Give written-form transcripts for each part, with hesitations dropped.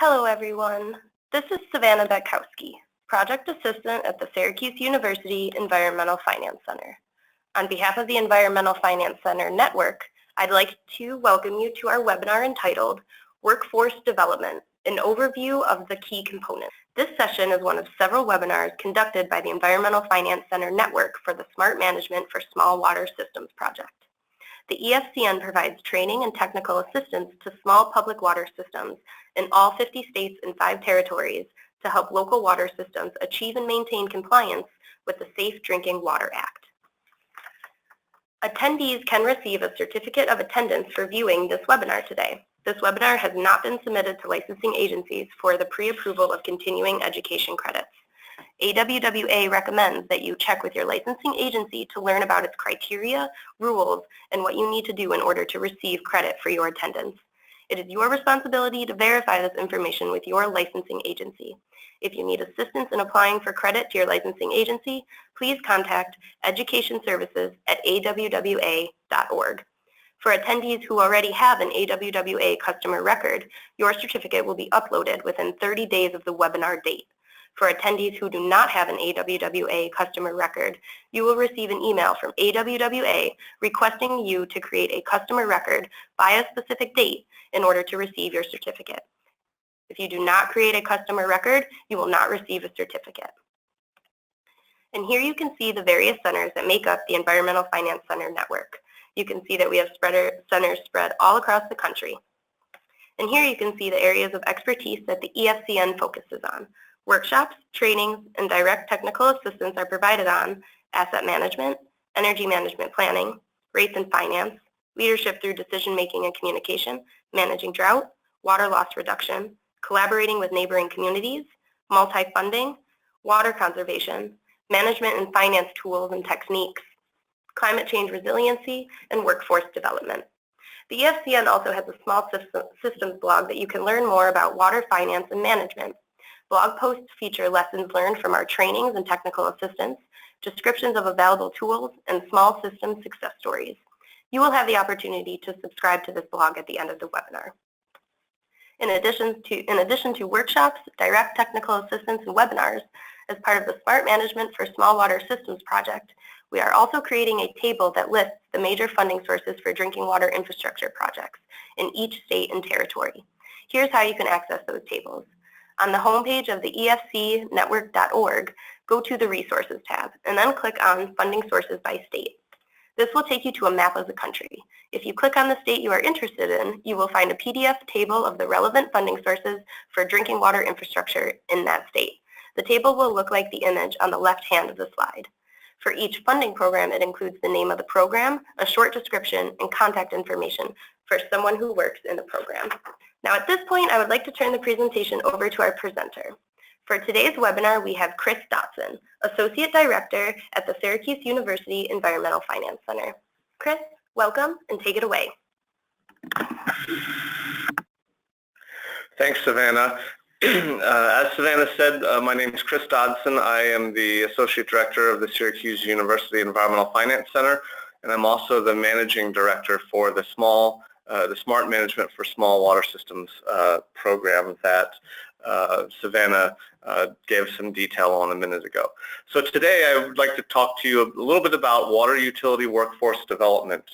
Hello everyone, this is Savannah Betkowski, Project Assistant at the Syracuse University Environmental Finance Center. On behalf of the Environmental Finance Center Network, I'd like to welcome you to our webinar entitled Workforce Development, an overview of the key components. This session is one of several webinars conducted by the Environmental Finance Center Network for the Smart Management for Small Water Systems project. The EFCN provides training and technical assistance to small public water systems in all 50 states and 5 territories to help local water systems achieve and maintain compliance with the Safe Drinking Water Act. Attendees can receive a certificate of attendance for viewing this webinar today. This webinar has not been submitted to licensing agencies for the pre-approval of continuing education credits. AWWA recommends that you check with your licensing agency to learn about its criteria, rules, and what you need to do in order to receive credit for your attendance. It is your responsibility to verify this information with your licensing agency. If you need assistance in applying for credit to your licensing agency, please contact Education Services at awwa.org. For attendees who already have an AWWA customer record, your certificate will be uploaded within 30 days of the webinar date. For attendees who do not have an AWWA customer record, you will receive an email from AWWA requesting you to create a customer record by a specific date in order to receive your certificate. If you do not create a customer record, you will not receive a certificate. And here you can see the various centers that make up the Environmental Finance Center Network. You can see that we have centers spread all across the country. And here you can see the areas of expertise that the EFCN focuses on. Workshops, trainings, and direct technical assistance are provided on asset management, energy management planning, rates and finance, leadership through decision-making and communication, managing drought, water loss reduction, collaborating with neighboring communities, multi-funding, water conservation, management and finance tools and techniques, climate change resiliency, and workforce development. The EFCN also has a small systems blog that you can learn more about water finance and management. Blog posts feature lessons learned from our trainings and technical assistance, descriptions of available tools, and small system success stories. You will have the opportunity to subscribe to this blog at the end of the webinar. In addition to workshops, direct technical assistance, and webinars, as part of the Smart Management for Small Water Systems project, we are also creating a table that lists the major funding sources for drinking water infrastructure projects in each state and territory. Here's how you can access those tables. On the homepage of the efcnetwork.org, go to the Resources tab, and then click on Funding Sources by State. This will take you to a map of the country. If you click on the state you are interested in, you will find a PDF table of the relevant funding sources for drinking water infrastructure in that state. The table will look like the image on the left hand of the slide. For each funding program, it includes the name of the program, a short description, and contact information for someone who works in the program. Now at this point, I would like to turn the presentation over to our presenter. For today's webinar, we have Chris Dotson, Associate Director at the Syracuse University Environmental Finance Center. Chris, welcome and take it away. Thanks, Savannah. As Savannah said, my name is Chris Dodson. I am the Associate Director of the Syracuse University Environmental Finance Center, and I'm also the Managing Director for the Smart Management for Small Water Systems program that Savannah gave some detail on a minute ago. So today I would like to talk to you a little bit about water utility workforce development.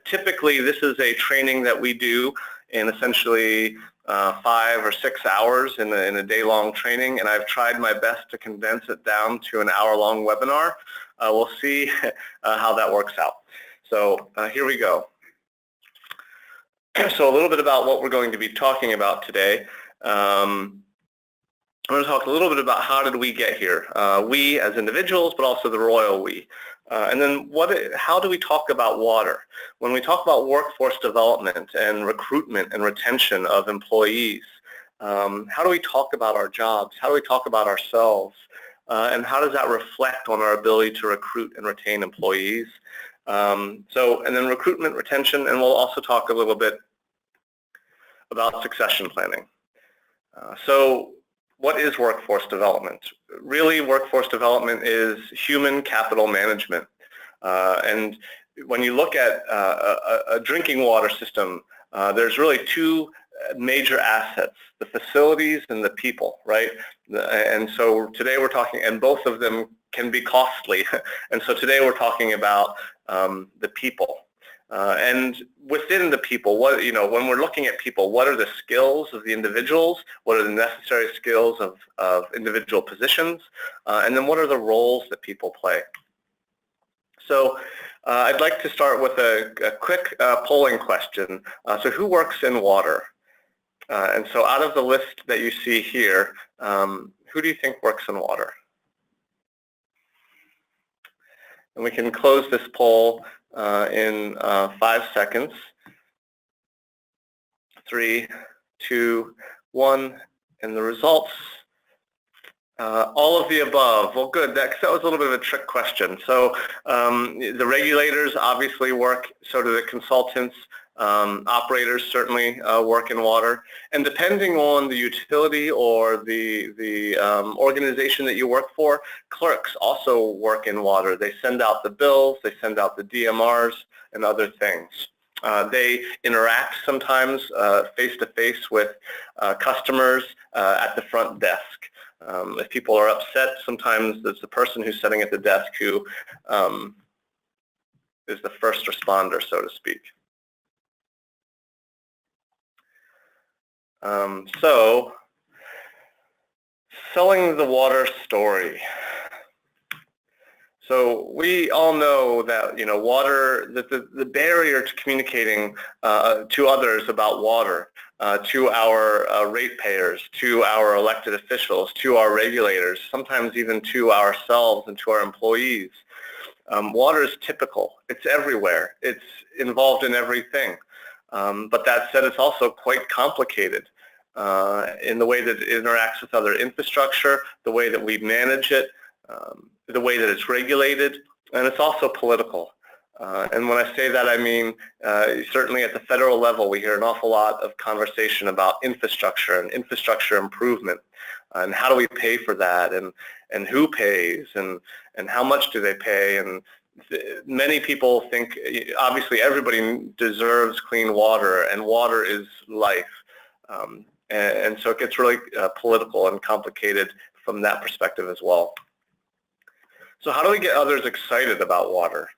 Typically this is a training that we do in essentially 5 or 6 hours in a day-long training, and I've tried my best to condense it down to an hour-long webinar. We'll see how that works out. So here we go. So a little bit about what we're going to be talking about today. I'm going to talk a little bit about how did we get here, we as individuals, but also the royal we. And then how do we talk about water? When we talk about workforce development and recruitment and retention of employees, how do we talk about our jobs? How do we talk about ourselves? And how does that reflect on our ability to recruit and retain employees? And then recruitment, retention, and we'll also talk a little bit about succession planning. So what is workforce development? Really, workforce development is human capital management. And when you look at a drinking water system, there's really two major assets, the facilities and the people, right? And so today we're talking, and both of them can be costly. And so today we're talking about the people. And within the people, when we're looking at people, what are the skills of the individuals? What are the necessary skills of individual positions? And then what are the roles that people play? So I'd like to start with a quick polling question. So who works in water? And so out of the list that you see here, who do you think works in water? And we can close this poll in 5 seconds. 3, 2, 1, and the results. All of the above. Well, good. That was a little bit of a trick question. So the regulators obviously work, so do the consultants. Operators certainly work in water. And depending on the utility or the organization that you work for, clerks also work in water. They send out the bills, they send out the DMRs and other things. They interact sometimes face-to-face with customers at the front desk. If people are upset, sometimes there's the person who's sitting at the desk who is the first responder, so to speak. So, selling the water story. So we all know that water, that the barrier to communicating to others about water, to our ratepayers, to our elected officials, to our regulators, sometimes even to ourselves and to our employees. Water is typical. It's everywhere. It's involved in everything. But that said, it's also quite complicated in the way that it interacts with other infrastructure, the way that we manage it, the way that it's regulated, and it's also political. And when I say that, I mean certainly at the federal level, we hear an awful lot of conversation about infrastructure and infrastructure improvement, and how do we pay for that, and who pays, and how much do they pay, and many people think, obviously everybody deserves clean water, and water is life. And so it gets really political and complicated from that perspective as well. So how do we get others excited about water?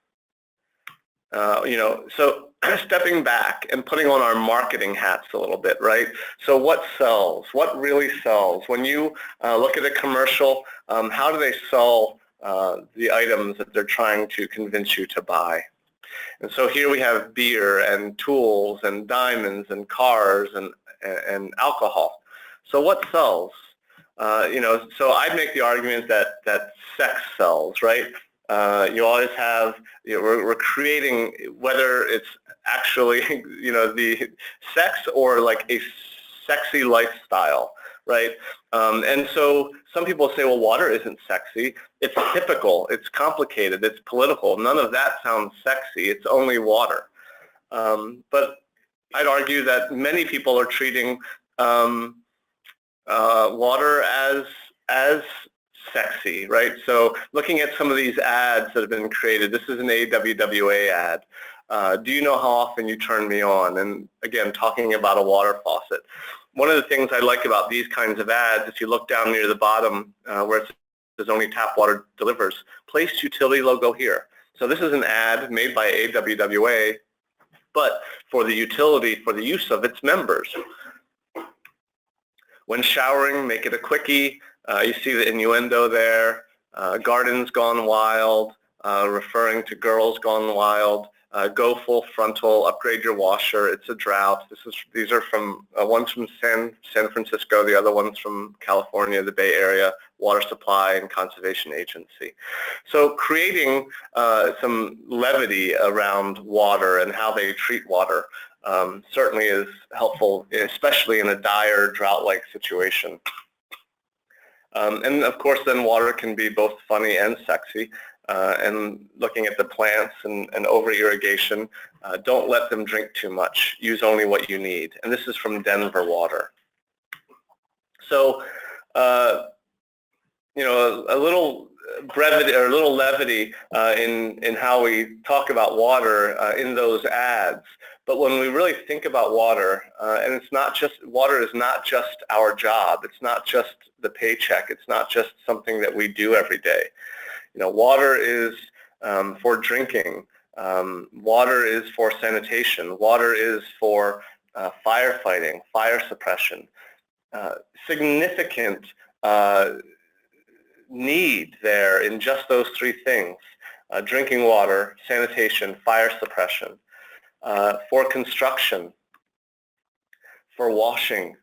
So stepping back and putting on our marketing hats a little bit, right? So what sells? What really sells? When you look at a commercial, how do they sell the items that they're trying to convince you to buy? And so here we have beer and tools and diamonds and cars and alcohol. So what sells? So I'd make the argument that sex sells, right? You always have, we're creating, whether it's actually, the sex or like a sexy lifestyle, right? And so some people say, well, water isn't sexy. It's typical. It's complicated. It's political. None of that sounds sexy. It's only water. But I'd argue that many people are treating water as sexy, right? So looking at some of these ads that have been created, this is an AWWA ad. Do you know how often you turn me on? And again, talking about a water faucet. One of the things I like about these kinds of ads, if you look down near the bottom where it says only tap water delivers, place utility logo here. So this is an ad made by AWWA, but for the utility, for the use of its members. When showering, make it a quickie. You see the innuendo there. Gardens gone wild, referring to girls gone wild. Go full frontal, upgrade your washer. It's a drought. These are from one's from San Francisco, the other one's from California, the Bay Area Water Supply and Conservation Agency. So creating some levity around water and how they treat water certainly is helpful, especially in a dire drought-like situation. And of course, then water can be both funny and sexy. And looking at the plants and over-irrigation, don't let them drink too much. Use only what you need. And this is from Denver Water. So, a little brevity or a little levity in how we talk about water in those ads. But when we really think about water, and it's not just, water is not just our job. It's not just the paycheck. It's not just something that we do every day. You know, water is for drinking. Water is for sanitation. Water is for firefighting, fire suppression. Significant need there in just those three things: drinking water, sanitation, fire suppression. For construction, for washing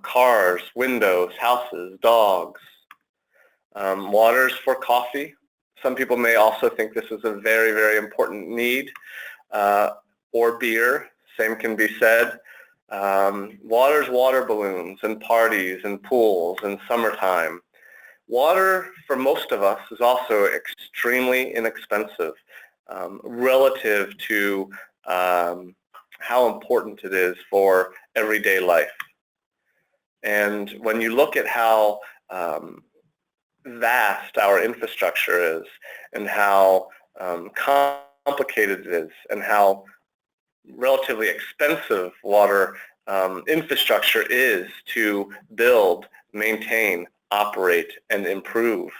cars, windows, houses, dogs. Waters for coffee. Some people may also think this is a very, very important need. Or beer, same can be said. Water's water balloons and parties and pools and summertime. Water, for most of us, is also extremely inexpensive relative to how important it is for everyday life. And when you look at how vast our infrastructure is and how complicated it is and how relatively expensive water infrastructure is to build, maintain, operate, and improve,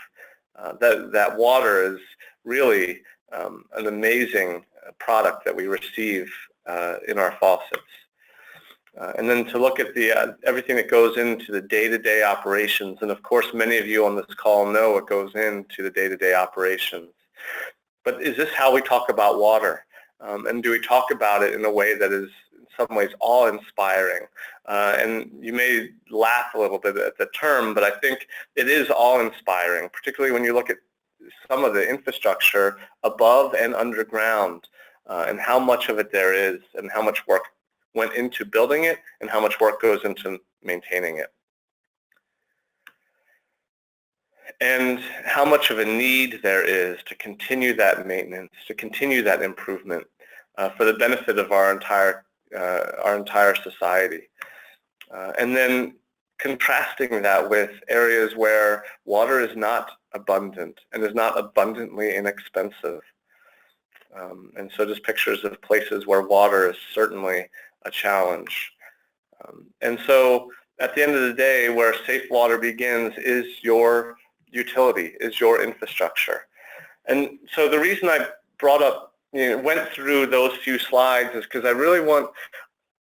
that water is really an amazing product that we receive in our faucets. And then to look at the everything that goes into the day-to-day operations, and of course many of you on this call know what goes into the day-to-day operations. But is this how we talk about water? And do we talk about it in a way that is in some ways awe-inspiring? And you may laugh a little bit at the term, but I think it is awe-inspiring, particularly when you look at some of the infrastructure above and underground, and how much of it there is and how much work went into building it and how much work goes into maintaining it. And how much of a need there is to continue that maintenance, to continue that improvement for the benefit of our entire society. And then contrasting that with areas where water is not abundant and is not abundantly inexpensive. And so just pictures of places where water is certainly a challenge. And so at the end of the day, where safe water begins is your utility, is your infrastructure. And so the reason I brought up, went through those few slides is because I really want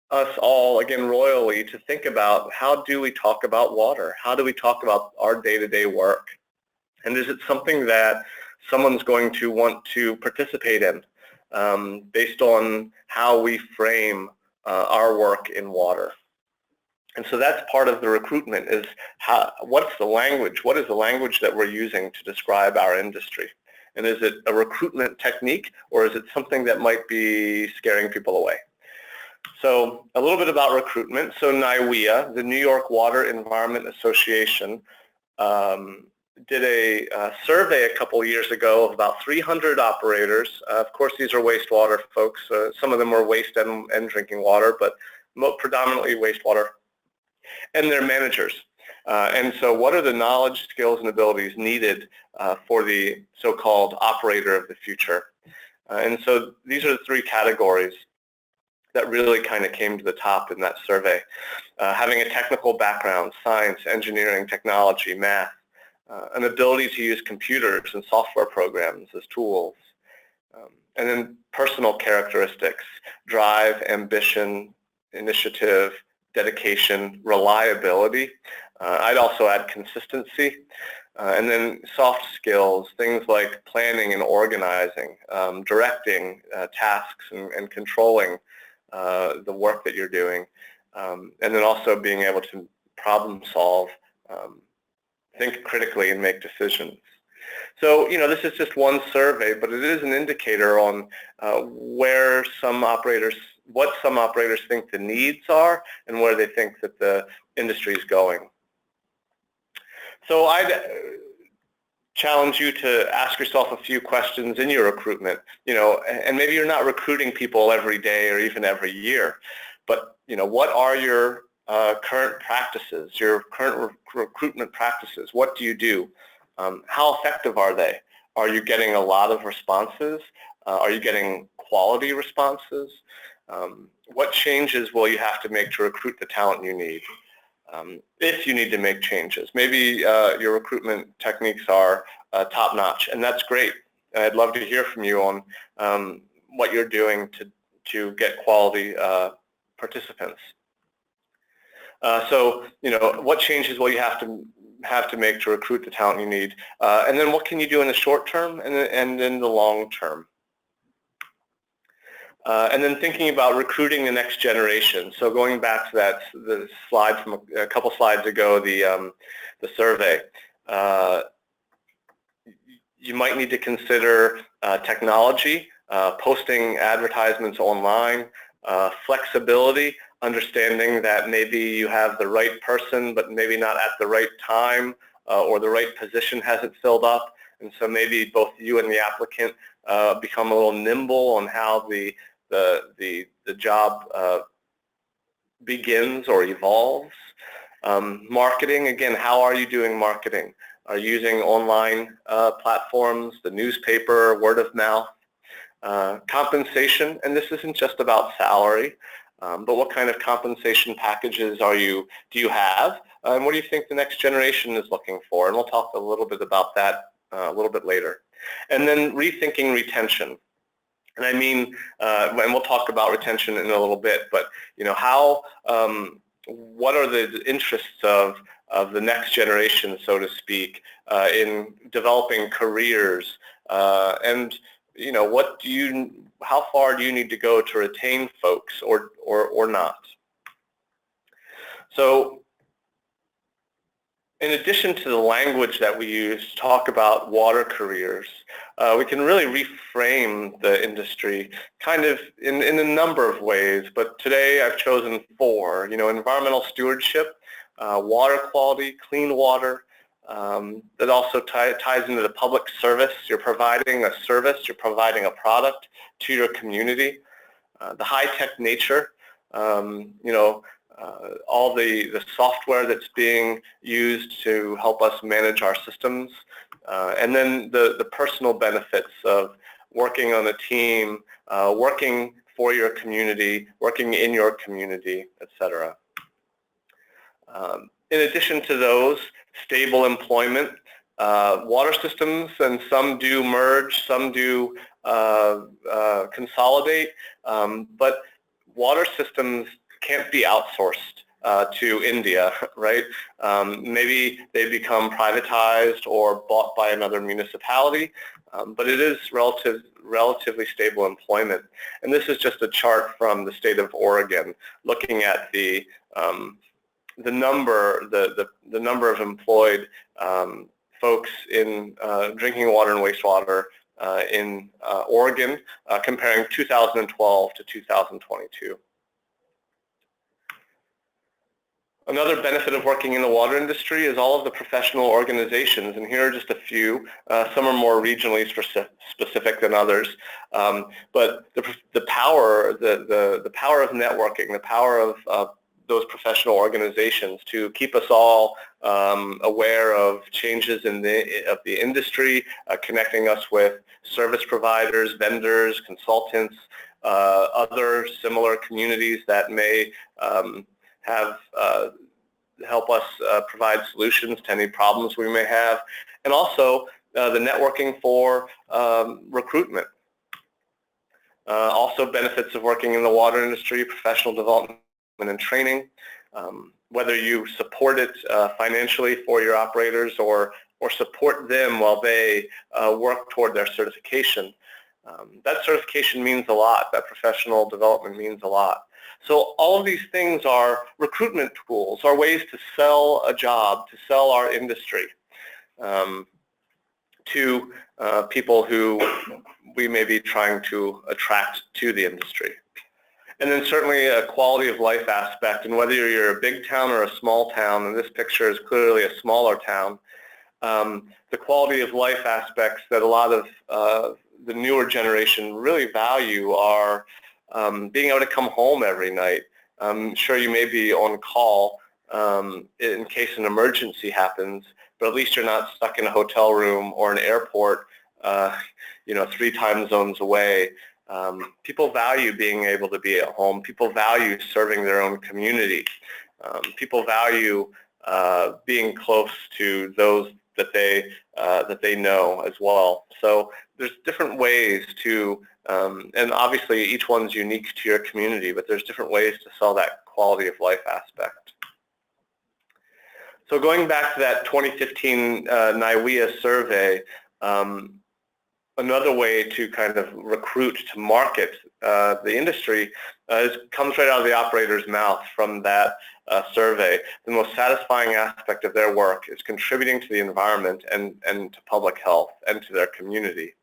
us all, again, royally, to think about how do we talk about water? How do we talk about our day-to-day work? And is it something that someone's going to want to participate in based on how we frame our work in water? And so that's part of the recruitment, is what's the language? What is the language that we're using to describe our industry? And is it a recruitment technique, or is it something that might be scaring people away? So a little bit about recruitment. So NYWEA, the New York Water Environment Association, did a survey a couple years ago of about 300 operators. Of course, these are wastewater folks. Some of them were waste and drinking water, but predominantly wastewater, and their managers. And so what are the knowledge, skills, and abilities needed for the so-called operator of the future? And so these are the three categories that really kind of came to the top in that survey. Having a technical background, science, engineering, technology, math, an ability to use computers and software programs as tools, and then personal characteristics: drive, ambition, initiative, dedication, reliability. I'd also add consistency, and then soft skills, things like planning and organizing, directing tasks and controlling the work that you're doing, and then also being able to problem solve, think critically, and make decisions. So, this is just one survey, but it is an indicator on what some operators think the needs are and where they think that the industry is going. So I'd challenge you to ask yourself a few questions in your recruitment, and maybe you're not recruiting people every day or even every year, but, what are your current practices, your current recruitment practices? What do you do? How effective are they? Are you getting a lot of responses? Are you getting quality responses? What changes will you have to make to recruit the talent you need? If you need to make changes. Maybe your recruitment techniques are top-notch, and that's great. I'd love to hear from you on what you're doing to get quality participants. So, what changes will you have to make to recruit the talent you need? And then what can you do in the short term and in the long term? And then thinking about recruiting the next generation. So going back to the slide from a couple slides ago, the survey. You might need to consider technology, posting advertisements online, flexibility, understanding that maybe you have the right person but maybe not at the right time, or the right position hasn't filled up, and so maybe both you and the applicant become a little nimble on how the job begins or evolves. Marketing, again, how are you doing marketing? Are you using online platforms, the newspaper, word of mouth? Compensation, and this isn't just about salary, but what kind of compensation packages do you have, and what do you think the next generation is looking for? And we'll talk a little bit about that a little bit later. And then rethinking retention. And I mean, and we'll talk about retention in a little bit, but what are the interests of the next generation, so to speak, in developing careers, and how far do you need to go to retain folks or not? So, in addition to the language that we use to talk about water careers, we can really reframe the industry kind of in a number of ways, but today I've chosen 4. Environmental stewardship, water quality, clean water, that also ties into the public service. You're providing a service, you're providing a product to your community. The high-tech nature, all the software that's being used to help us manage our systems, and then the personal benefits of working on a team, working for your community, working in your community, etc. In addition to those, stable employment, water systems, and some do merge, some do consolidate, but water systems can't be outsourced to India, right? Maybe they become privatized or bought by another municipality, but it is relatively stable employment. And this is just a chart from the state of Oregon, looking at the number of employed folks in drinking water and wastewater in Oregon, comparing 2012 to 2022. Another benefit of working in the water industry is all of the professional organizations, and here are just a few. Some are more regionally specific than others, but the power of networking, the power of those professional organizations to keep us all aware of changes in the industry, connecting us with service providers, vendors, consultants, other similar communities that may help us provide solutions to any problems we may have, and also the networking for recruitment. Also benefits of working in the water industry, professional development and training, whether you support it financially for your operators or support them while they work toward their certification. That certification means a lot. That professional development means a lot. So all of these things are recruitment tools, are ways to sell a job, to sell our industry to people who we may be trying to attract to the industry. And then certainly a quality of life aspect, and whether you're a big town or a small town, and this picture is clearly a smaller town, the quality of life aspects that a lot of the newer generation really value are being able to come home every night. I'm sure you may be on call in case an emergency happens, but at least you're not stuck in a hotel room or an airport, 3 time zones away. People value being able to be at home. People value serving their own community. People value being close to those that they know as well. So there's different ways to, and obviously each one's unique to your community, but there's different ways to sell that quality of life aspect. So going back to that 2015 NIWEA survey, another way to kind of recruit to market the industry comes right out of the operator's mouth from that survey. The most satisfying aspect of their work is contributing to the environment and to public health and to their community.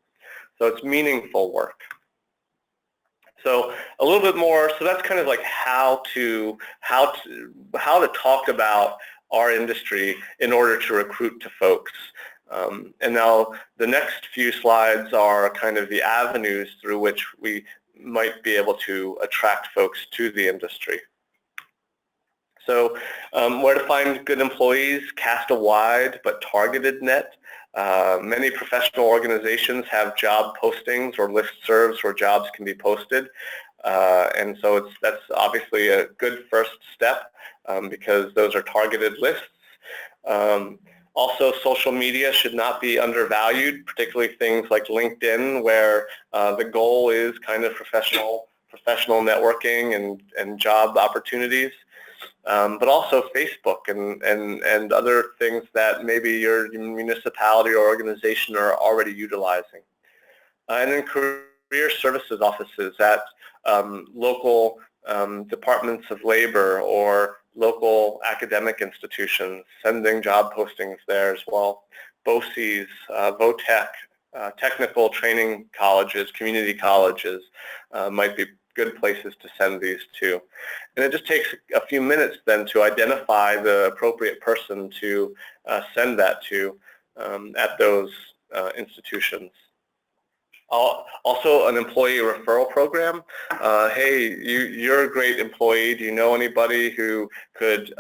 So it's meaningful work. So a little bit more, so that's kind of like how to talk about our industry in order to recruit to folks. And now the next few slides are kind of the avenues through which we might be able to attract folks to the industry. So where to find good employees? Cast a wide but targeted net. Many professional organizations have job postings or listservs where jobs can be posted. And so that's obviously a good first step because those are targeted lists. Also, social media should not be undervalued, particularly things like LinkedIn, where the goal is kind of professional networking and job opportunities. But also Facebook and other things that maybe your municipality or organization are already utilizing. And then career services offices at local departments of labor or local academic institutions, sending job postings there as well. BOCES, VOTEC, technical training colleges, community colleges might be good places to send these to. And it just takes a few minutes then to identify the appropriate person to send that to at those institutions. Also, an employee referral program. Hey, you're a great employee. Do you know anybody who could,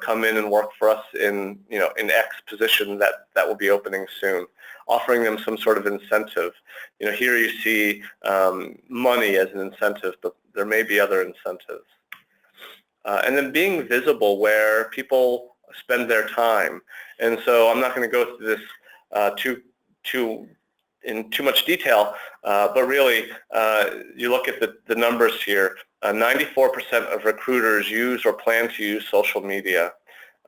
come in and work for us in X position that will be opening soon? Offering them some sort of incentive. Here you see money as an incentive, but there may be other incentives. And then being visible where people spend their time. And so I'm not going to go through this in too much detail, but really you look at the numbers here. 94% of recruiters use or plan to use social media.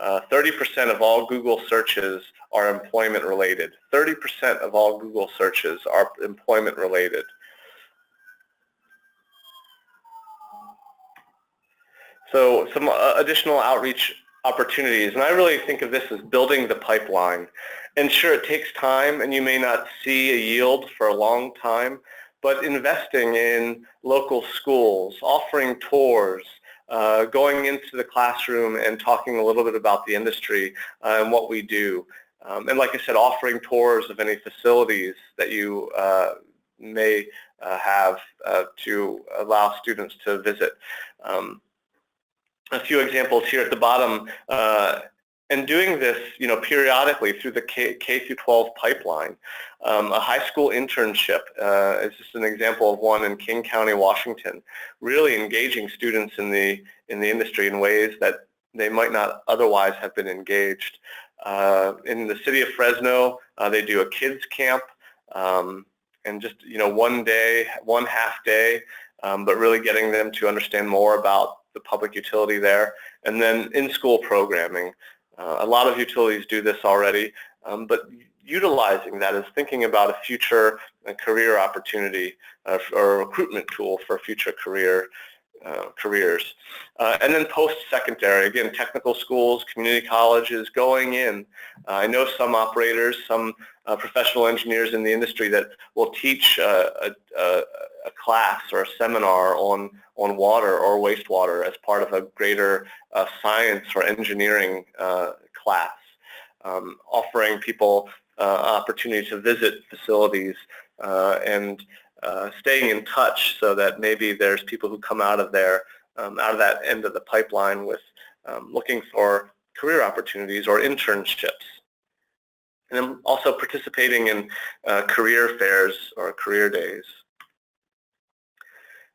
30% of all Google searches are employment related. 30% of all Google searches are employment related. So some additional outreach opportunities, and I really think of this as building the pipeline. And sure, it takes time, and you may not see a yield for a long time, but investing in local schools, offering tours, going into the classroom and talking a little bit about the industry and what we do. And like I said, offering tours of any facilities that you may have to allow students to visit. A few examples here at the bottom, and doing this, periodically through the K through 12 pipeline. A high school internship is just an example of one in King County, Washington, really engaging students in the industry in ways that they might not otherwise have been engaged. In the city of Fresno, they do a kids camp, and just one half day, but really getting them to understand more about the public utility there, and then in-school programming. A lot of utilities do this already, but utilizing that is thinking about a future career opportunity or a recruitment tool for future careers. And then post-secondary, again, technical schools, community colleges, going in. I know some operators, some professional engineers in the industry that will teach a class or a seminar on water or wastewater as part of a greater science or engineering class, offering people opportunity to visit facilities and staying in touch so that maybe there's people who come out of there, out of that end of the pipeline with looking for career opportunities or internships. And then also participating in career fairs or career days.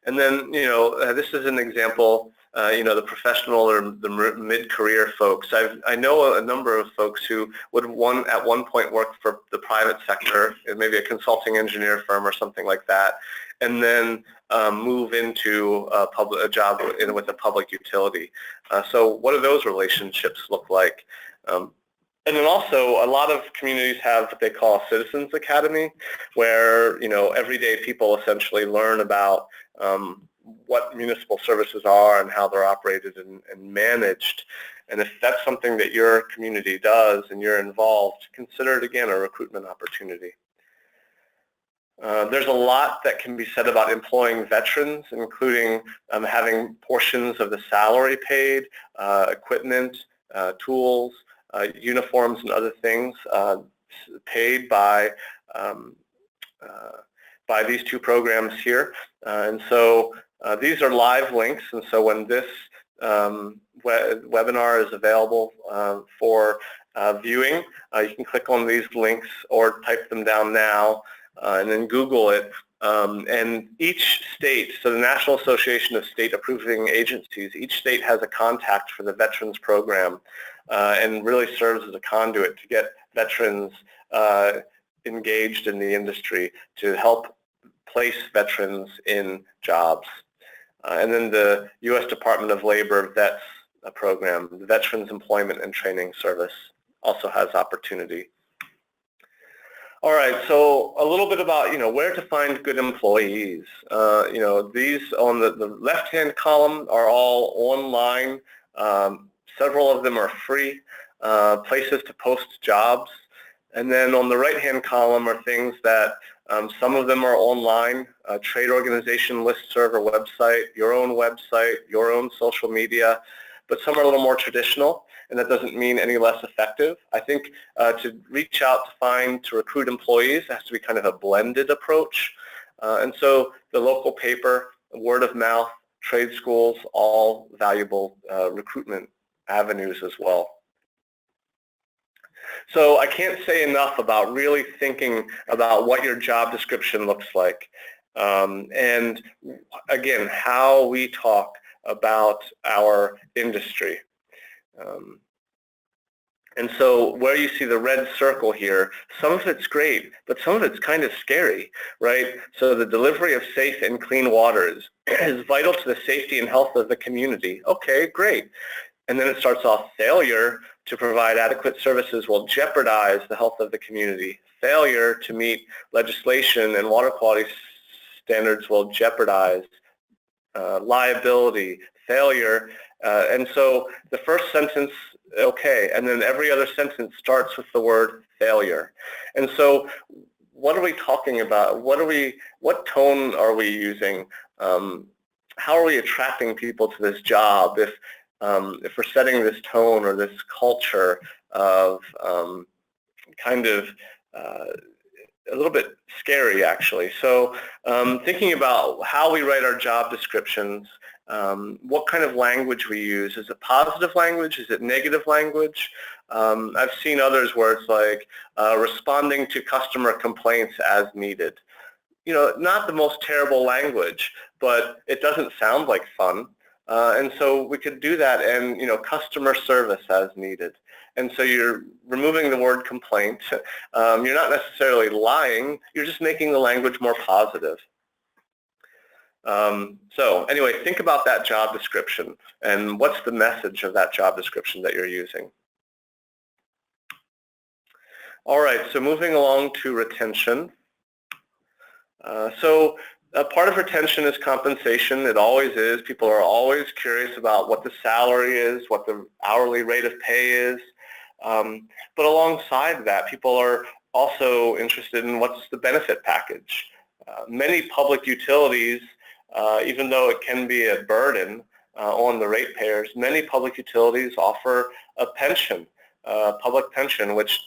And then, this is an example, the professional or the mid-career folks. I know a number of folks who would at one point work for the private sector, maybe a consulting engineer firm or something like that, and then move into a job with a public utility. So what do those relationships look like? And then also, a lot of communities have what they call a citizens academy, where everyday people essentially learn about what municipal services are and how they're operated and managed. And if that's something that your community does and you're involved, consider it again a recruitment opportunity. There's a lot that can be said about employing veterans, including having portions of the salary paid, equipment, tools, uniforms and other things paid by these two programs here. And so these are live links, and so when this webinar is available for viewing, you can click on these links or type them down now and then Google it. And each state, so the National Association of State Approving Agencies, each state has a contact for the Veterans Program and really serves as a conduit to get veterans engaged in the industry to help place veterans in jobs. And then the U.S. Department of Labor VETS program, the Veterans Employment and Training Service, also has opportunity. All right, so a little bit about where to find good employees. These on the left-hand column are all online. Several of them are free places to post jobs. And then on the right-hand column are things that some of them are online, trade organization listserv or website, your own social media, but some are a little more traditional, and that doesn't mean any less effective. I think to reach out to recruit employees, it has to be kind of a blended approach. And so the local paper, word of mouth, trade schools, all valuable recruitment avenues as well. So I can't say enough about really thinking about what your job description looks like. And again, how we talk about our industry. And so where you see the red circle here, some of it's great, but some of it's kind of scary, right? So the delivery of safe and clean water is vital to the safety and health of the community. Okay, great. And then it starts off, failure to provide adequate services will jeopardize the health of the community. Failure to meet legislation and water quality standards will jeopardize liability, failure. And so the first sentence, okay, and then every other sentence starts with the word failure. And so what are we talking about? What tone are we using? How are we attracting people to this job if we're setting this tone or this culture of kind of a little bit scary, actually. So thinking about how we write our job descriptions, what kind of language we use. Is it positive language? Is it negative language? I've seen others where it's like responding to customer complaints as needed. Not the most terrible language, but it doesn't sound like fun. And so we could do that and, customer service as needed. And so you're removing the word complaint. You're not necessarily lying. You're just making the language more positive. So anyway, think about that job description and what's the message of that job description that you're using. All right, so moving along to retention. Part of retention is compensation. It always is. People are always curious about what the salary is, what the hourly rate of pay is. But alongside that, people are also interested in what's the benefit package. Many public utilities, even though it can be a burden on the ratepayers, many public utilities offer a pension, public pension, which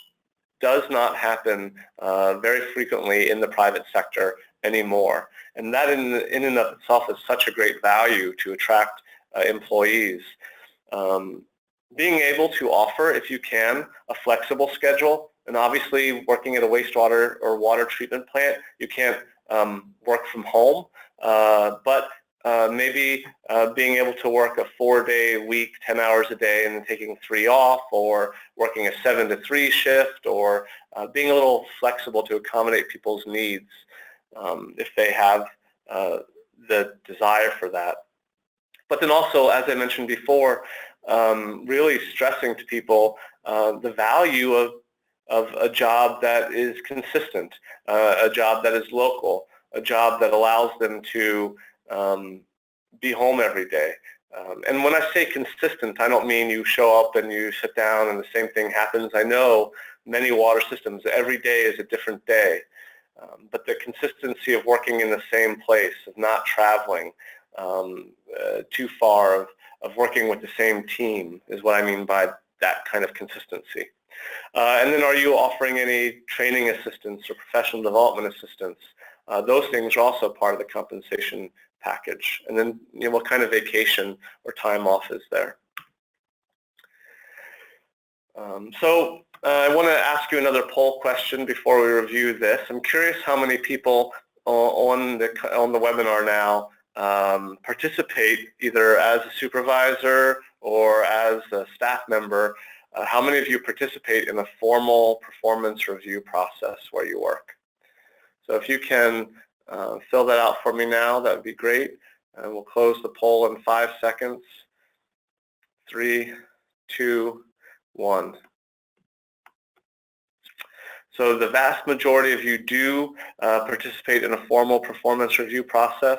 does not happen very frequently in the private sector anymore. And that in and of itself is such a great value to attract employees. being able to offer, if you can, a flexible schedule. And obviously, working at a wastewater or water treatment plant, you can't work from home, but maybe being able to work a 4-day week, 10 hours a day, and then taking 3 off, or working a 7 to 3 shift, or being a little flexible to accommodate people's needs if they have the desire for that. But then also, as I mentioned before, really stressing to people the value of a job that is consistent, a job that is local, a job that allows them to be home every day. And when I say consistent, I don't mean you show up and you sit down and the same thing happens. I know many water systems, every day is a different day. But the consistency of working in the same place, of not traveling too far, of working with the same team is what I mean by that kind of consistency. And then are you offering any training assistance or professional development assistance? Those things are also part of the compensation package. And then what kind of vacation or time off is there? So I want to ask you another poll question before we review this. I'm curious how many people on the webinar now participate either as a supervisor or as a staff member. How many of you participate in a formal performance review process where you work? So if you can fill that out for me now, that would be great. And we'll close the poll in 5 seconds. 3, 2, 1. So the vast majority of you do participate in a formal performance review process.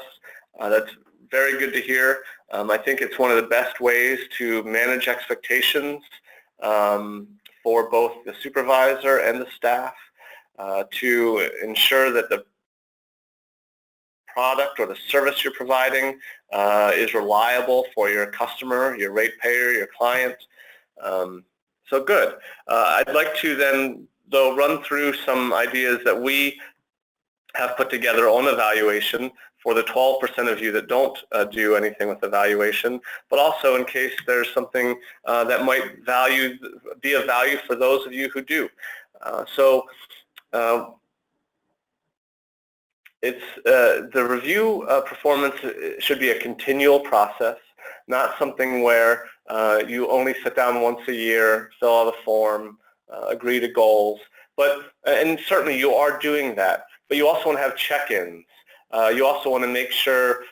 That's very good to hear. I think it's one of the best ways to manage expectations for both the supervisor and the staff to ensure that the product or the service you're providing is reliable for your customer, your ratepayer, your client. So good. I'd like to then, though, run through some ideas that we have put together on evaluation for the 12% of you that don't do anything with evaluation, but also in case there's something that might be of value for those of you who do. The review performance should be a continual process, not something where you only sit down once a year, fill out a form, agree to goals. And certainly you are doing that, but you also want to have check-ins. You also want to make sure,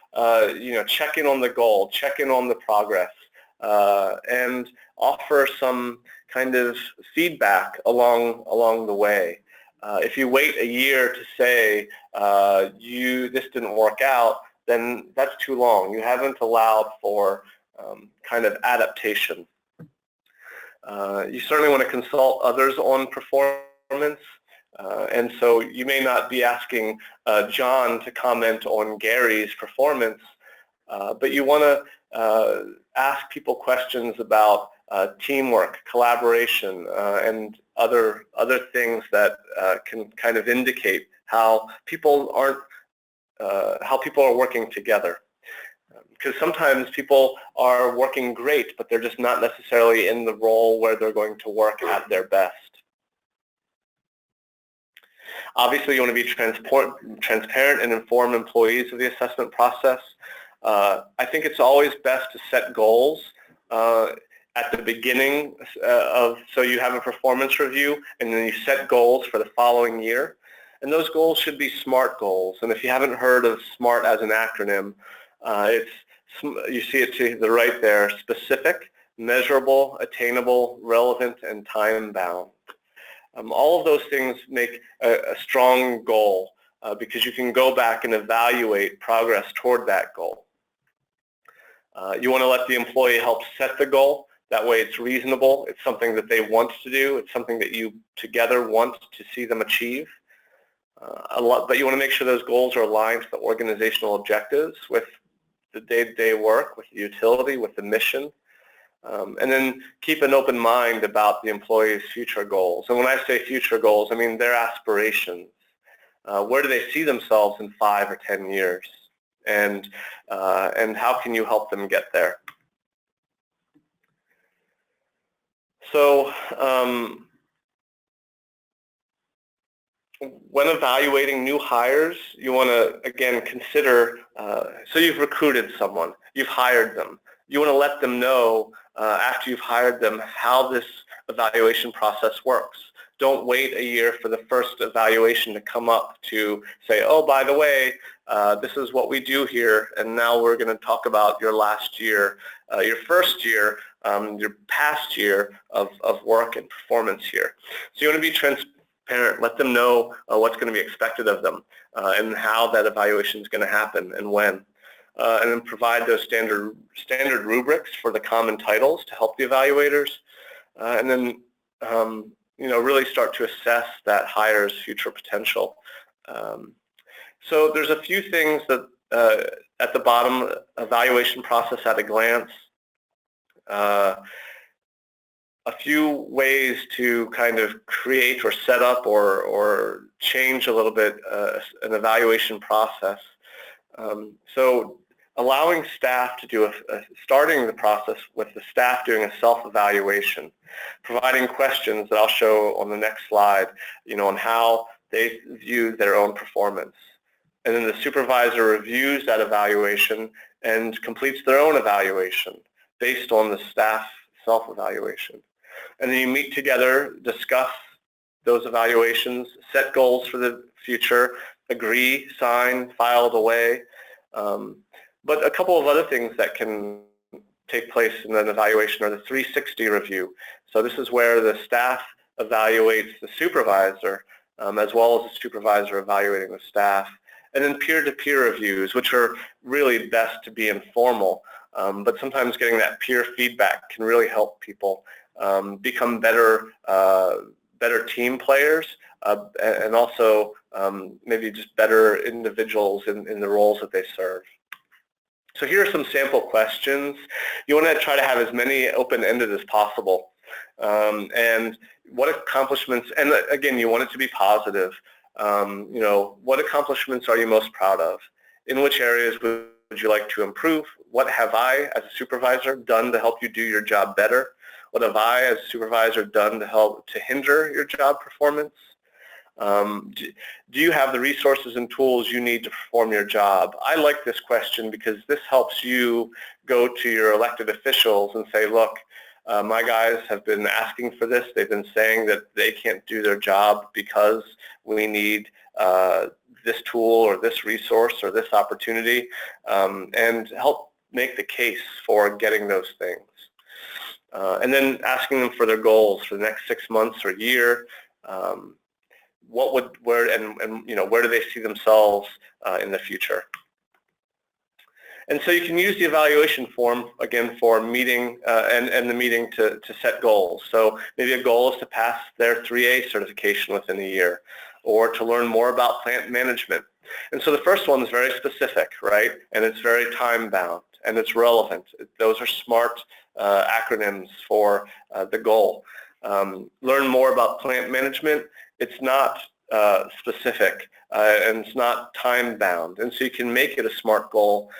check in on the goal, check in on the progress, and offer some kind of feedback along the way. If you wait a year to say this didn't work out, then that's too long. You haven't allowed for kind of adaptation. You certainly want to consult others on performance. And so you may not be asking John to comment on Gary's performance, but you want to ask people questions about teamwork, collaboration, and other things that can kind of indicate how people are working together. Because sometimes people are working great, but they're just not necessarily in the role where they're going to work at their best. Obviously, you want to be transparent and inform employees of the assessment process. I think it's always best to set goals at the beginning so you have a performance review, and then you set goals for the following year. And those goals should be SMART goals. And if you haven't heard of SMART as an acronym, you see it to the right there: specific, measurable, attainable, relevant, and time-bound. All of those things make a strong goal because you can go back and evaluate progress toward that goal. You want to let the employee help set the goal. That way it's reasonable. It's something that they want to do. It's something that you together want to see them achieve. But you want to make sure those goals are aligned to the organizational objectives, with the day-to-day work, with the utility, with the mission. And then keep an open mind about the employee's future goals. And when I say future goals, I mean their aspirations. Where do they see themselves in 5 or 10 years? And how can you help them get there? So when evaluating new hires, you want to, again, consider, so you've recruited someone, you've hired them. You want to let them know after you've hired them how this evaluation process works. Don't wait a year for the first evaluation to come up to say, oh, by the way, this is what we do here, and now we're going to talk about your last year, your first year, your past year of work and performance here. So you want to be transparent, let them know what's going to be expected of them and how that evaluation is going to happen and when. And then provide those standard rubrics for the common titles to help the evaluators. And then really start to assess that hire's future potential. So there's a few things that at the bottom, evaluation process at a glance. A few ways to kind of create or set up or change a little bit an evaluation process. So allowing staff to do starting the process with the staff doing a self-evaluation, providing questions that I'll show on the next slide, on how they view their own performance. And then the supervisor reviews that evaluation and completes their own evaluation based on the staff self-evaluation. And then you meet together, discuss those evaluations, set goals for the future, agree, sign, file it away. But a couple of other things that can take place in an evaluation are the 360 review. So this is where the staff evaluates the supervisor as well as the supervisor evaluating the staff. And then peer-to-peer reviews, which are really best to be informal. But sometimes getting that peer feedback can really help people become better team players and also maybe just better individuals in the roles that they serve. So here are some sample questions. You want to try to have as many open-ended as possible. And what accomplishments, and again, you want it to be positive. What accomplishments are you most proud of? In which areas would you like to improve? What have I, as a supervisor, done to help you do your job better? What have I, as a supervisor, done to help to hinder your job performance? Do you have the resources and tools you need to perform your job? I like this question because this helps you go to your elected officials and say, look, my guys have been asking for this. They've been saying that they can't do their job because we need this tool or this resource or this opportunity, and help make the case for getting those things. And then asking them for their goals for the next 6 months or year. Where do they see themselves in the future? And so you can use the evaluation form, again, for meeting and the meeting to set goals. So maybe a goal is to pass their 3A certification within a year, or to learn more about plant management. And so the first one is very specific, right? And it's very time-bound, and it's relevant. Those are SMART acronyms for the goal. Learn more about plant management. It's not specific and it's not time-bound. And so you can make it a SMART goal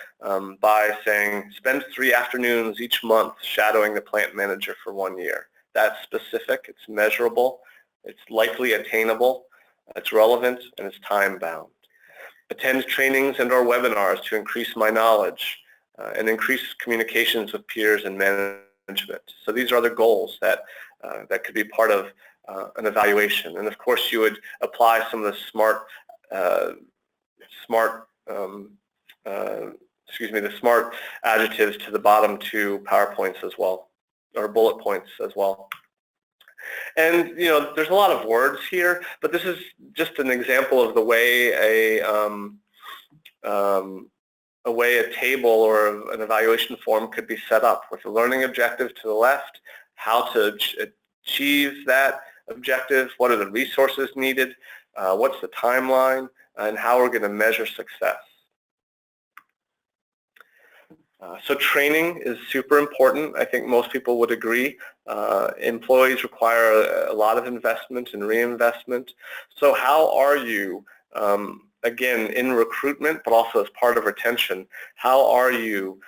by saying, spend 3 afternoons each month shadowing the plant manager for 1 year. That's specific, it's measurable, it's likely attainable, it's relevant, and it's time-bound. Attend trainings and or webinars to increase my knowledge and increase communications with peers and management. So these are other goals that could be part of an evaluation. And of course you would apply some of the SMART adjectives to the bottom 2 PowerPoints as well, or bullet points as well. And there's a lot of words here, but this is just an example of the way a table or an evaluation form could be set up, with a learning objective to the left, how to achieve that objective, what are the resources needed, what's the timeline, and how we're going to measure success. So training is super important. I think most people would agree. Employees require a lot of investment and reinvestment. So how are you, again, in recruitment, but also as part of retention, how are you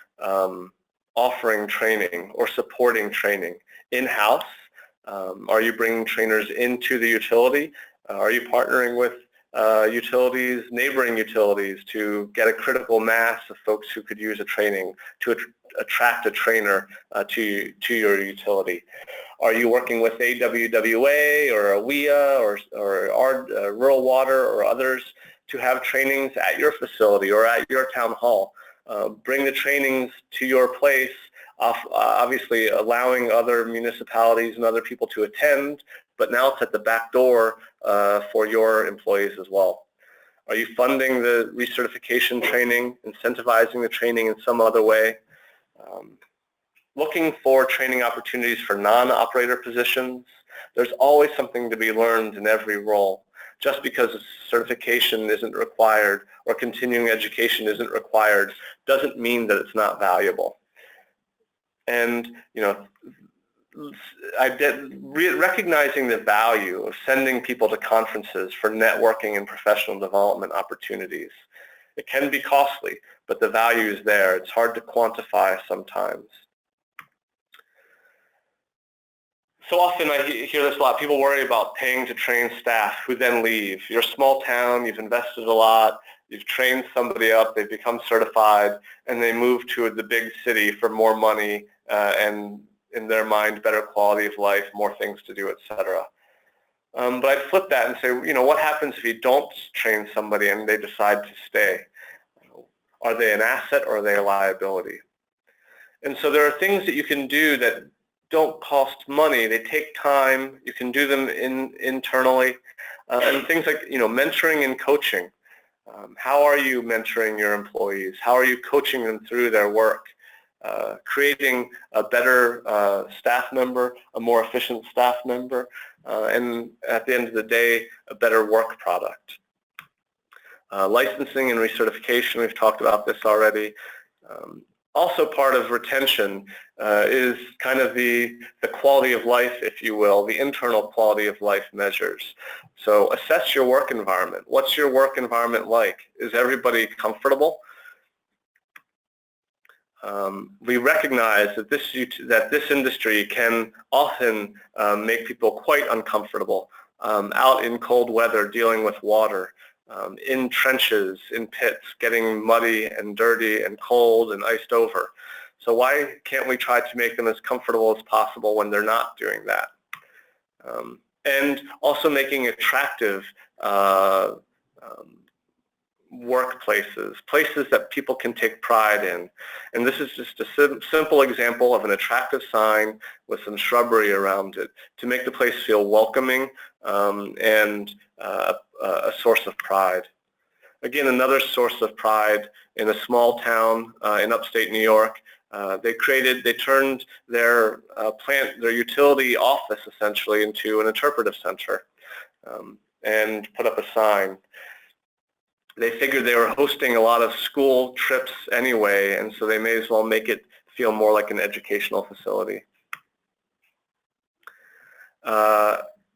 offering training or supporting training in-house Are you bringing trainers into the utility? Are you partnering with utilities, neighboring utilities, to get a critical mass of folks who could use a training to attract a trainer to your utility? Are you working with AWWA or AWEA or our Rural Water or others to have trainings at your facility or at your town hall? Bring the trainings to your place, obviously allowing other municipalities and other people to attend, but now it's at the back door for your employees as well. Are you funding the recertification training, incentivizing the training in some other way? Looking for training opportunities for non-operator positions. There's always something to be learned in every role. Just because certification isn't required or continuing education isn't required doesn't mean that it's not valuable. And, recognizing the value of sending people to conferences for networking and professional development opportunities. It can be costly, but the value is there. It's hard to quantify sometimes. So often I hear this a lot. People worry about paying to train staff who then leave. You're a small town, you've invested a lot, you've trained somebody up, they've become certified, and they move to the big city for more money and, in their mind, better quality of life, more things to do, etc. But I'd flip that and say, what happens if you don't train somebody and they decide to stay? Are they an asset or are they a liability? And so there are things that you can do that don't cost money. They take time. You can do them internally. And things like, mentoring and coaching. How are you mentoring your employees? How are you coaching them through their work? Creating a better staff member, a more efficient staff member, and at the end of the day, a better work product. Licensing and recertification, we've talked about this already. Also part of retention is kind of the quality of life, if you will, the internal quality of life measures. So assess your work environment. What's your work environment like? Is everybody comfortable? We recognize that this industry can often make people quite uncomfortable out in cold weather dealing with water. In trenches, in pits, getting muddy and dirty and cold and iced over. So why can't we try to make them as comfortable as possible when they're not doing that? And also making attractive workplaces, places that people can take pride in. And this is just a simple example of an attractive sign with some shrubbery around it to make the place feel welcoming and a source of pride. Again, another source of pride in a small town in upstate New York. They turned their utility office essentially into an interpretive center and put up a sign. They figured they were hosting a lot of school trips anyway, and so they may as well make it feel more like an educational facility.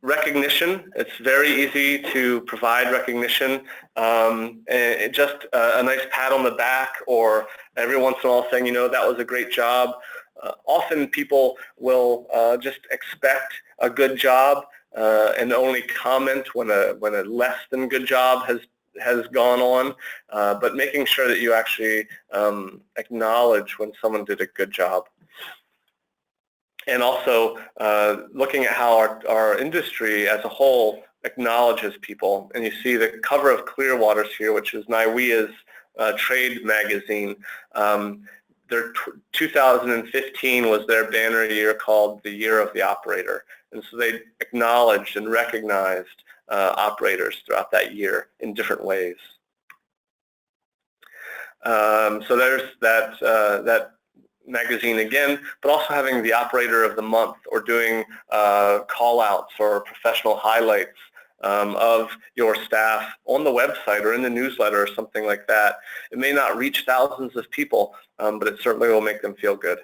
Recognition, it's very easy to provide recognition. Just a nice pat on the back, or every once in a while saying, that was a great job. Often people will just expect a good job and only comment when a less than good job has gone on, but making sure that you actually acknowledge when someone did a good job. And also looking at how our industry as a whole acknowledges people. And you see the cover of Clearwater's here, which is NIWEA's trade magazine. Their 2015 was their banner year called the Year of the Operator. And so they acknowledged and recognized operators throughout that year in different ways. So there's that magazine again, but also having the operator of the month or doing call-outs or professional highlights of your staff on the website or in the newsletter or something like that. It may not reach thousands of people, but it certainly will make them feel good.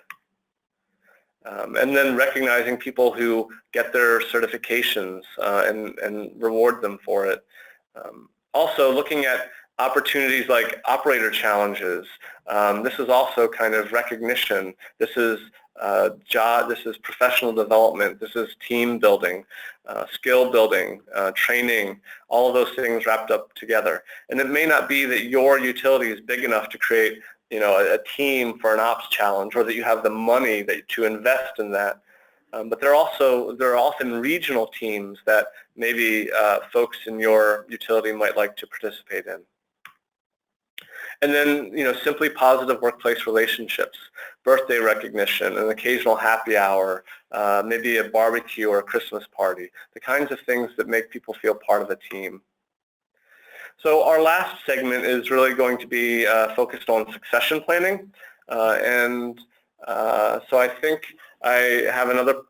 And then recognizing people who get their certifications and reward them for it. Also looking at opportunities like operator challenges. This is also kind of recognition. This is this is professional development, this is team building, skill building, training, all of those things wrapped up together. And it may not be that your utility is big enough to create, a team for an ops challenge, or that you have the money to invest in that. But there are often regional teams that maybe folks in your utility might like to participate in. And then, simply positive workplace relationships, birthday recognition, an occasional happy hour, maybe a barbecue or a Christmas party, the kinds of things that make people feel part of a team. So our last segment is really going to be focused on succession planning. So I think I have another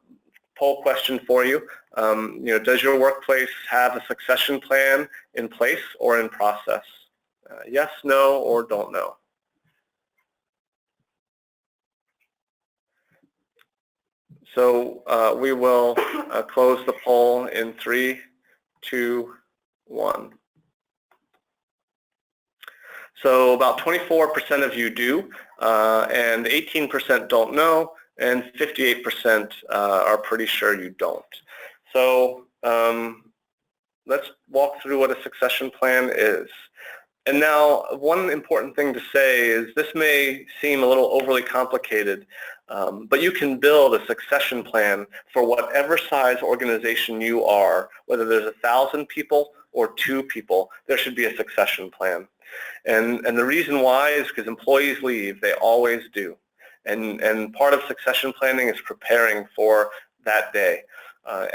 poll question for you. Does your workplace have a succession plan in place or in process? Yes, no, or don't know. So we will close the poll in 3, 2, 1. So about 24% of you do, and 18% don't know, and 58% are pretty sure you don't. So let's walk through what a succession plan is. And now, one important thing to say is this may seem a little overly complicated, but you can build a succession plan for whatever size organization you are. Whether there's 1,000 people or 2 people, there should be a succession plan. And the reason why is because employees leave. They always do. And part of succession planning is preparing for that day.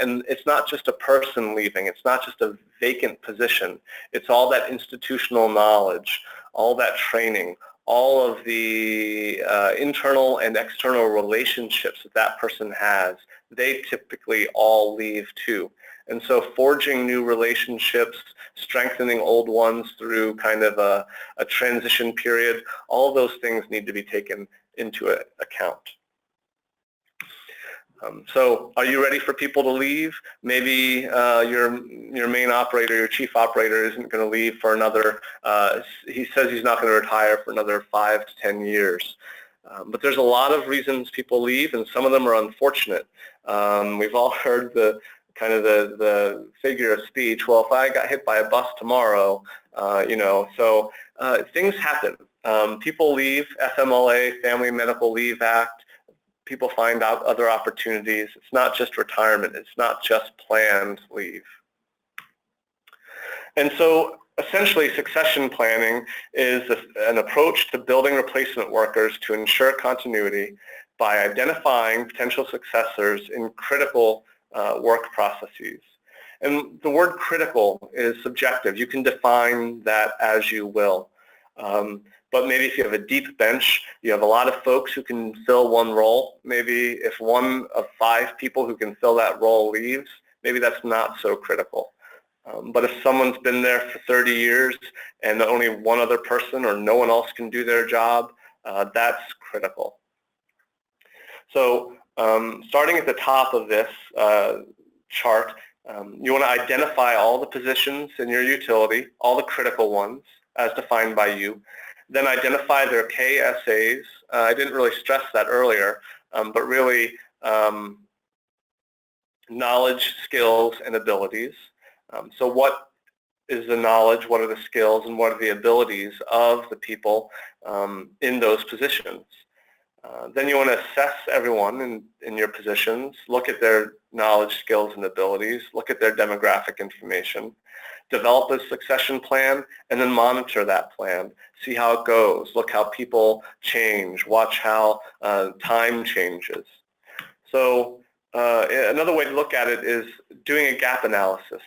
And it's not just a person leaving. It's not just a vacant position. It's all that institutional knowledge, all that training, all of the internal and external relationships that person has. They typically all leave too. And so forging new relationships, strengthening old ones through kind of a transition period, all of those things need to be taken into account. So are you ready for people to leave? Maybe your main operator, your chief operator isn't going to leave for another, he says he's not going to retire for another 5 to 10 years. But there's a lot of reasons people leave, and some of them are unfortunate. We've all heard the figure of speech, well, if I got hit by a bus tomorrow, so things happen. People leave, FMLA, Family Medical Leave Act, people find out other opportunities. It's not just retirement. It's not just planned leave. And so essentially succession planning is an approach to building replacement workers to ensure continuity by identifying potential successors in critical work processes. And the word critical is subjective. You can define that as you will. But maybe if you have a deep bench, you have a lot of folks who can fill one role. Maybe if 1 of 5 people who can fill that role leaves, maybe that's not so critical. But if someone's been there for 30 years and only one other person or no one else can do their job, that's critical. So starting at the top of this chart, you want to identify all the positions in your utility, all the critical ones as defined by you. Then identify their KSAs. I didn't really stress that earlier, but really knowledge, skills, and abilities. So what is the knowledge, what are the skills, and what are the abilities of the people in those positions? Then you want to assess everyone in your positions, look at their knowledge, skills, and abilities, look at their demographic information, develop a succession plan, and then monitor that plan. See how it goes. Look how people change. Watch how time changes. So another way to look at it is doing a gap analysis.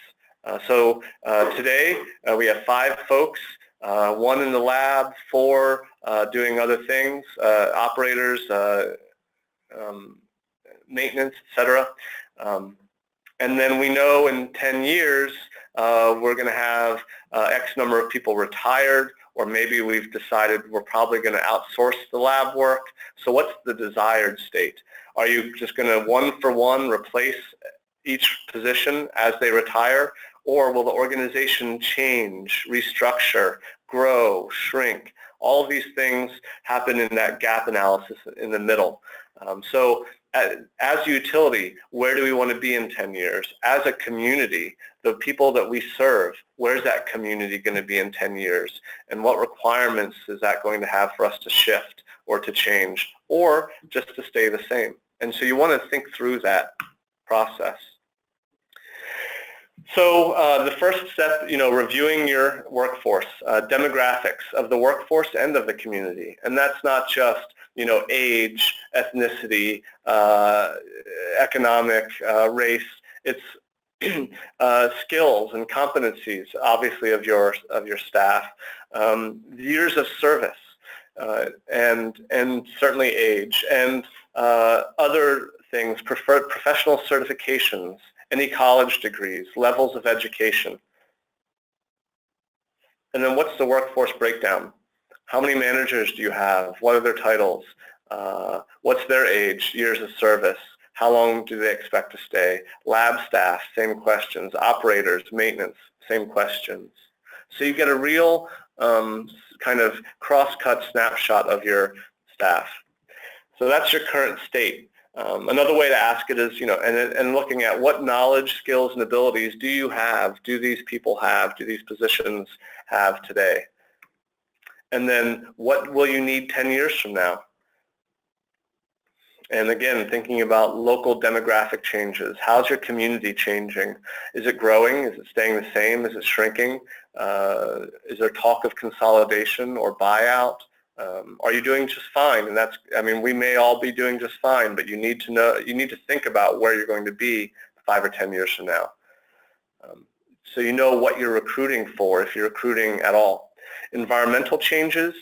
Today we have 5 folks, 1 in the lab, 4 doing other things, operators, maintenance, etc. And then we know in 10 years we're going to have X number of people retired, or maybe we've decided we're probably going to outsource the lab work. So what's the desired state? Are you just going to one-for-one replace each position as they retire, or will the organization change, restructure, grow, shrink? All of these things happen in that gap analysis in the middle. So as a utility, where do we want to be in 10 years? As a community, the people that we serve, where's that community going to be in 10 years? And what requirements is that going to have for us to shift or to change or just to stay the same? And so you want to think through that process. So the first step, reviewing your workforce, demographics of the workforce and of the community. And that's not just, age, ethnicity, economic, race. It's skills and competencies, obviously, of your staff, years of service, and certainly age, and other things, professional certifications, any college degrees, levels of education. And then what's the workforce breakdown? How many managers do you have? What are their titles? What's their age, years of service? How long do they expect to stay? Lab staff, same questions. Operators, maintenance, same questions. So you get a real kind of cross-cut snapshot of your staff. So that's your current state. Another way to ask it is, and looking at what knowledge, skills, and abilities do you have, do these people have, do these positions have today? And then what will you need 10 years from now? And again, thinking about local demographic changes. How's your community changing? Is it growing? Is it staying the same? Is it shrinking? Is there talk of consolidation or buyout? Are you doing just fine? And we may all be doing just fine, but you need to think about where you're going to be 5 or 10 years from now. So you know what you're recruiting for, if you're recruiting at all. Environmental changes,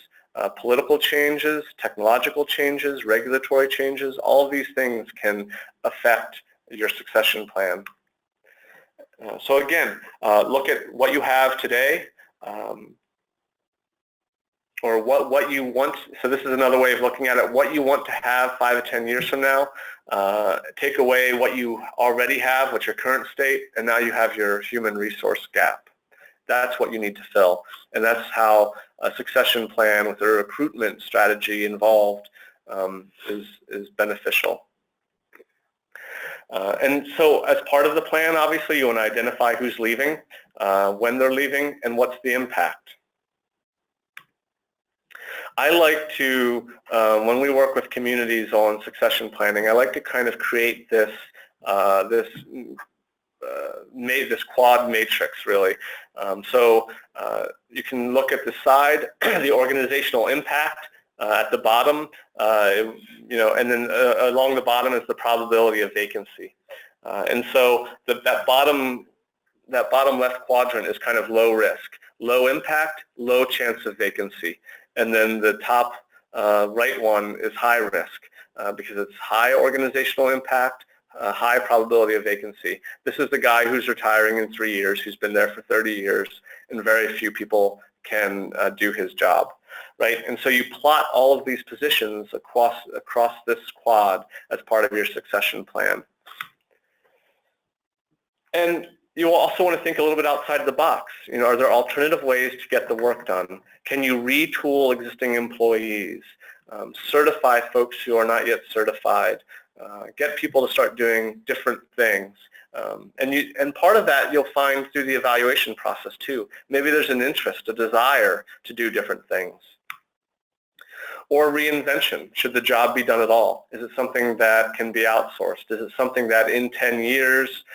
political changes, technological changes, regulatory changes, all of these things can affect your succession plan. So again, look at what you have today, or what you want. So this is another way of looking at it, what you want to have 5 or 10 years from now. Take away what you already have, what's your current state, and now you have your human resource gap. That's what you need to fill. And that's how a succession plan with a recruitment strategy involved is beneficial. And so as part of the plan, obviously, you want to identify who's leaving, when they're leaving, and what's the impact. I like to, when we work with communities on succession planning, I like to kind of create this this quad matrix, really. So you can look at the side, the organizational impact at the bottom, and then along the bottom is the probability of vacancy. And so that bottom left quadrant is kind of low risk, low impact, low chance of vacancy. And then the top right one is high risk because it's high organizational impact, high probability of vacancy. This is the guy who's retiring in 3 years, who's been there for 30 years, and very few people can do his job, right? And so you plot all of these positions across this quad as part of your succession plan. And you also want to think a little bit outside the box. Are there alternative ways to get the work done? Can you retool existing employees? Certify folks who are not yet certified? Get people to start doing different things. And part of that you'll find through the evaluation process too. Maybe there's an interest, a desire to do different things. Or reinvention. Should the job be done at all? Is it something that can be outsourced? Is it something that in 10 years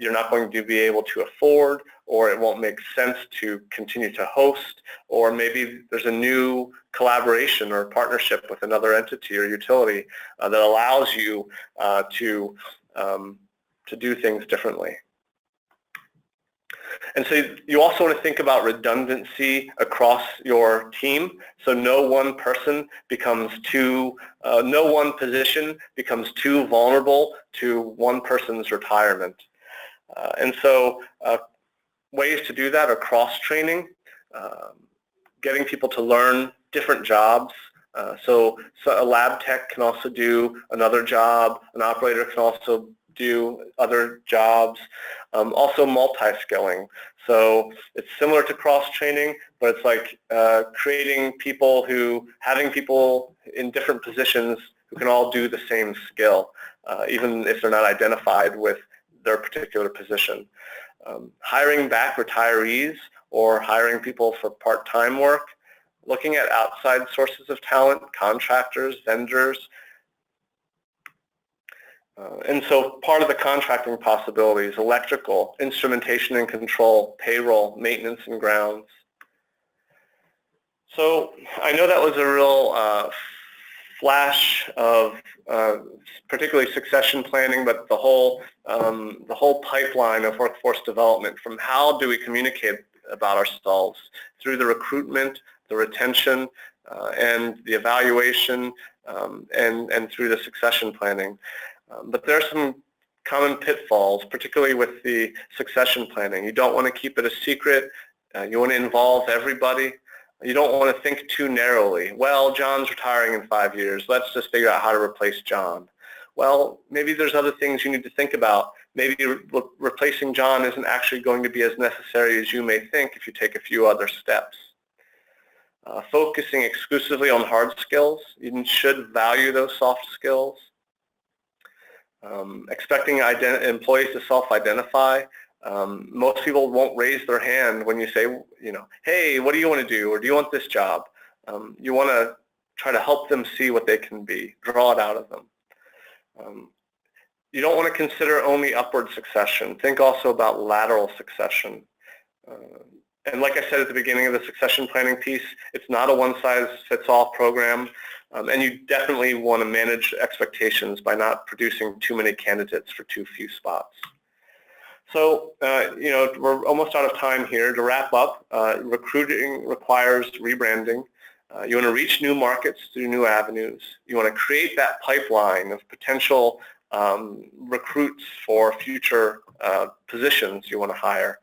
you're not going to be able to afford, or it won't make sense to continue to host, or maybe there's a new collaboration or partnership with another entity or utility that allows you to do things differently. And so you also want to think about redundancy across your team. So no one person becomes no one position becomes too vulnerable to one person's retirement. And so ways to do that are cross-training, getting people to learn different jobs. So a lab tech can also do another job. An operator can also do other jobs. Also multi-skilling. So it's similar to cross-training, but it's like having people in different positions who can all do the same skill, even if they're not identified with their particular position. Hiring back retirees or hiring people for part-time work, looking at outside sources of talent, contractors, vendors. And so part of the contracting possibilities, electrical, instrumentation and control, payroll, maintenance and grounds. So I know that was a real flash of particularly succession planning, but the whole pipeline of workforce development, from how do we communicate about ourselves through the recruitment, the retention, and the evaluation, and through the succession planning. But there are some common pitfalls, particularly with the succession planning. You don't want to keep it a secret. You want to involve everybody. You don't want to think too narrowly. Well, John's retiring in 5 years. Let's just figure out how to replace John. Well, maybe there's other things you need to think about. Maybe replacing John isn't actually going to be as necessary as you may think if you take a few other steps. Focusing exclusively on hard skills. You should value those soft skills. Expecting employees to self-identify. Most people won't raise their hand when you say, hey, what do you want to do, or do you want this job? You want to try to help them see what they can be, draw it out of them. You don't want to consider only upward succession. Think also about lateral succession. And like I said at the beginning of the succession planning piece, it's not a one-size-fits-all program. And you definitely want to manage expectations by not producing too many candidates for too few spots. So, we're almost out of time here. To wrap up, recruiting requires rebranding. You want to reach new markets through new avenues. You want to create that pipeline of potential recruits for future positions you want to hire.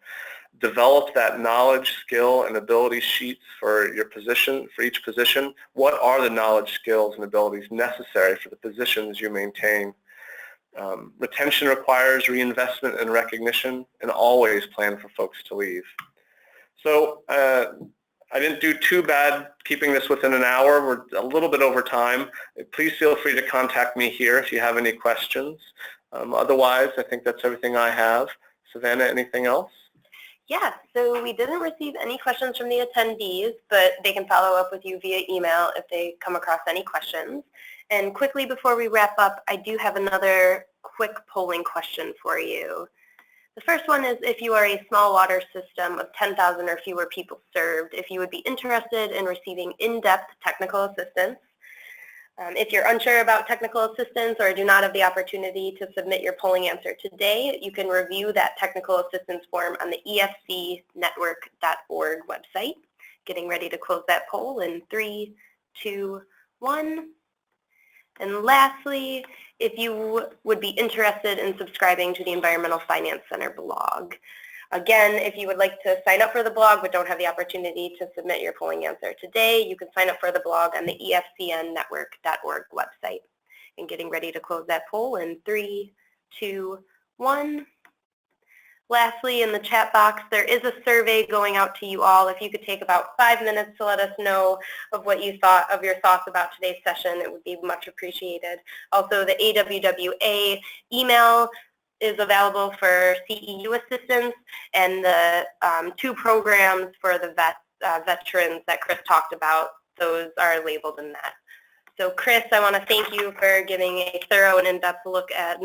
Develop that knowledge, skill, and ability sheets for your position, for each position. What are the knowledge, skills, and abilities necessary for the positions you maintain? Retention requires reinvestment and recognition, and always plan for folks to leave. So I didn't do too bad keeping this within an hour. We're a little bit over time. Please feel free to contact me here if you have any questions. Otherwise, I think that's everything I have. Savannah, anything else? Yeah, so we didn't receive any questions from the attendees, but they can follow up with you via email if they come across any questions. And quickly before we wrap up, I do have another quick polling question for you. The first one is, if you are a small water system of 10,000 or fewer people served, if you would be interested in receiving in-depth technical assistance. If you're unsure about technical assistance or do not have the opportunity to submit your polling answer today, you can review that technical assistance form on the efcnetwork.org website. Getting ready to close that poll in 3, 2, 1. And lastly, if you would be interested in subscribing to the Environmental Finance Center blog. Again, if you would like to sign up for the blog but don't have the opportunity to submit your polling answer today, you can sign up for the blog on the efcnetwork.org website. And getting ready to close that poll in 3, 2, 1. Lastly, in the chat box, there is a survey going out to you all. If you could take about 5 minutes to let us know of what you thought, of your thoughts about today's session, it would be much appreciated. Also, the AWWA email is available for CEU assistance, and the 2 programs for the veterans that Chris talked about, those are labeled in that. So Chris, I want to thank you for giving a thorough and in-depth look at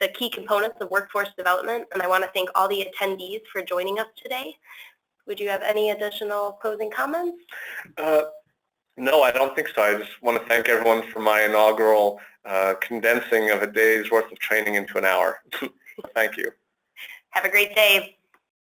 the key components of workforce development, and I want to thank all the attendees for joining us today. Would you have any additional closing comments? No, I don't think so. I just want to thank everyone for my inaugural condensing of a day's worth of training into an hour. Thank you. Have a great day.